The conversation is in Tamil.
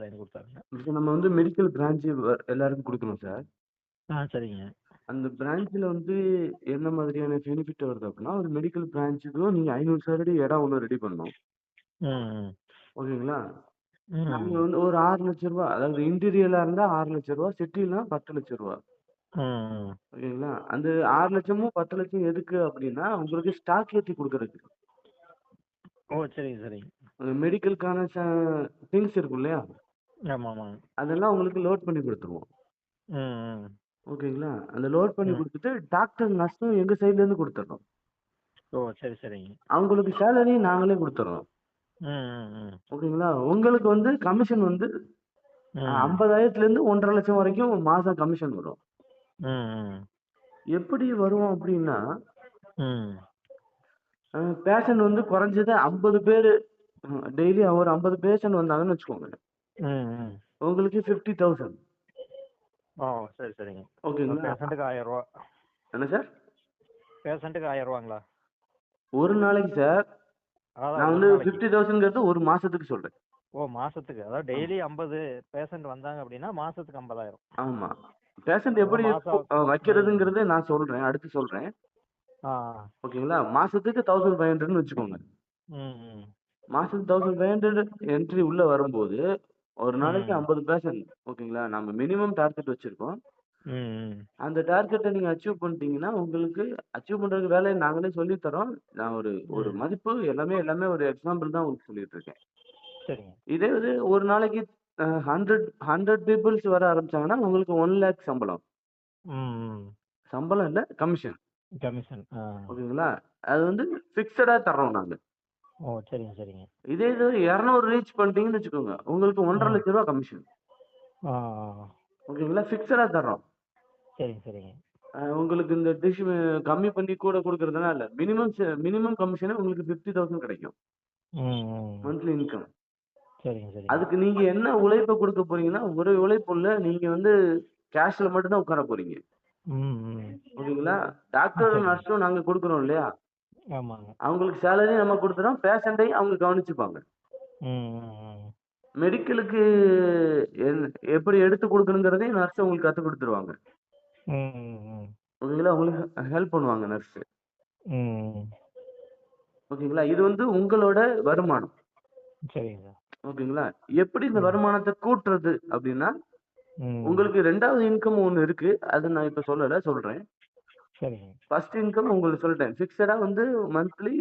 வாங்கி குடுத்தாங்க. இப்ப நம்ம வந்து மெடிக்கல் பிரான்ச் எல்லாருக்கும் குடுக்குறோம் சார். சரிங்க. அந்த பிரான்ச்ல வந்து என்ன மாதிரியான பெனிஃபிட் வருது அப்டின்னா, ஒரு மெடிக்கல் பிரான்ச்சுக்கும் நீங்க 500 சதுரடி இடம் ஒண்ணு ரெடி பண்ணணும். ம், ம். ஓகேங்களா? நாங்க ம். வந்து ஒரு ரூ. 6,00,000 அதாவது இன்டீரியர்ல இருந்தா ரூ. 6,00,000 சிட்டிலனா ரூ. 10,00,000 ம், ம். ஓகேங்களா? அந்த 6,00,000மும் 10,00,000 எதுக்கு அப்டின்னா, உங்களுக்கு ஸ்டாக் ஏத்தி குடுக்குறதுக்கு. ஓ! சரிங்க, சரிங்க. மெடிக்கலுக்கான திங்ஸ் இருக்கும் இல்லையா? ஆமாமா. அதெல்லாம் உங்களுக்கு லோட் பண்ணி குடுத்துருவோம். ம், ம். ஓகேங்களா? அந்த லோட் பண்ணி ம். குடுத்துட்டு, டாக்டர், நர்ஸும் எங்க சைட்ல இருந்து குடுத்துர்றோம். ஓ! சரி, சரிங்க. அவங்களுக்கு சேலரியும் நாங்களே குடுத்துர்றோம். ம், ம், ம். ஓகேங்களா? உங்களுக்கு வந்து கமிஷன் வந்து ம். 50,000லேருந்து 1,50,000 வரைக்கும் மாசம் கமிஷன் வரும். ம், ம். எப்படி வரும் அப்டின்னா, ம். பேஷண்ட் வந்து குறைஞ்சது 50 பேரு டெய்லி ஒரு 50 பேஷண்ட் வந்தாங்கன்னு வச்சுக்கோங்க. ம், ம். உங்களுக்கு 50,000 ஓ! சரி, சரிங்க. ஓகேங்களா? பேஷண்ட்டுக்கு ரூ. 1000. என்ன சார்? பேஷண்ட்டுக்கு ரூ. 1000ங்களா? ஒரு நாளைக்கு சார். அதான் நான் ஒரு வந்து நாளைக்கு. 50,000ங்கிறது ஒரு மாசத்துக்கு சொல்றேன். ஓ! மாசத்துக்கு. அதாவது ஆமா. டெய்லி 50 பேஷண்ட் வந்தாங்க அப்படின்னா, மாசத்துக்கு 50,000. ஆமா. பேஷண்ட் அதான் எப்படி மாசம். ம். வைக்கிறதுங்கிறத நான் சொல்றேன். அடுத்து சொல்றேன். ஆ. ஓகேங்களா? மாசத்துக்கு 1500ன்னு வச்சுக்கோங்க. ம், ம். மாசத்துக்கு 1500 என்ட்ரி உள்ள வரும்போது, ஒரு நாளைக்கு ம். 50 பேஷண்ட் ஓகேங்களா? நம்ம மினிமம் டார்கெட் வச்சிருக்கோம். ம், அந்த டார்கெட்ட நீங்க அச்சீவ் பண்ணிட்டீங்கன்னா, உங்களுக்கு அச்சீவ் பண்றதுக்கு வேலைய நாங்களே சொல்லி தர்றோம். நான் ஒரு ஒரு ம். மதிப்பு எல்லாமே ஒரு எக்ஸாம்பிள் தான் உங்களுக்கு சொல்லிட்டு இருக்கேன். சரிங்க. இதே இது ஒரு நாளைக்கு 100 பீப்பிள்ஸ் வர ஆரம்பிச்சாங்கன்னா, உங்களுக்கு 1,00,000 சம்பளம். ம், ம். சம்பளம் இல்ல, கமிஷன். கமிஷன். ஆ. ஓகேங்களா? அது வந்து ஃபிக்ஸடா தர்றோம் நாங்க. ஓ! சரிங்க, சரிங்க. இதே இது 200 ரீச் பண்ணிட்டீங்கன்னு வச்சுக்கோங்க. உங்களுக்கு ரூ. ம். 1,50,000 கமிஷன். ஆ, ஆ. ஓகேங்களா? ஃபிக்ஸடா தர்றோம். சரிங்க, சரிங்க. உங்களுக்கு இந்த கம்மி பண்ணி கூட குடுக்குறதெல்லாம் இல்ல. மினிமம் கமிஷனே உங்களுக்கு 50,000 கிடைக்கும். ம், ம். Monthly income. சரிங்க, சரிங்க. அதுக்கு நீங்க என்ன உழைப்ப குடுக்க போறீங்கன்னா, ஒரு உழைப்பு இல்ல. நீங்க வந்து கேஷ்ல மட்டும் தான் உட்கார போறீங்க. ம், ம். ஓகேங்களா? டாக்டர், சரிங்க. நர்ஸும் நாங்க குடுக்குறோம் இல்லையா? ஆமாங்க. அவங்களுக்கு சேலரியும் நம்ம குடுத்துறோம். பேஷண்ட்டையும் அவங்க கவனிச்சுப்பாங்க. ம், ம், ம். மெடிக்கலுக்கு என் எப்படி எடுத்து குடுக்கணுங்கிறதையும் நர்ஸ் உங்களுக்கு கத்துக் குடுத்துருவாங்க. ம், ம், ம். ஓகேங்களா? உங்களுக்கு ஹெல்ப் பண்ணுவாங்க நர்ஸ். ம். ஓகேங்களா? இது வந்து உங்களோட வருமானம். சரிங்க. ஓகேங்களா? எப்படி இந்த ம். வருமானத்த கூட்டுறது அப்டின்னா, ம். உங்களுக்கு 2வது இன்கம் ஒண்ணு இருக்கு. அது நான் இப்ப சொல்லல, சொல்றேன். சரிங்க. ஃபர்ஸ்ட் இன்கம் உங்களுக்கு சொல்லிட்டேன். ஃபிக்ஸடா வந்து மந்த்லி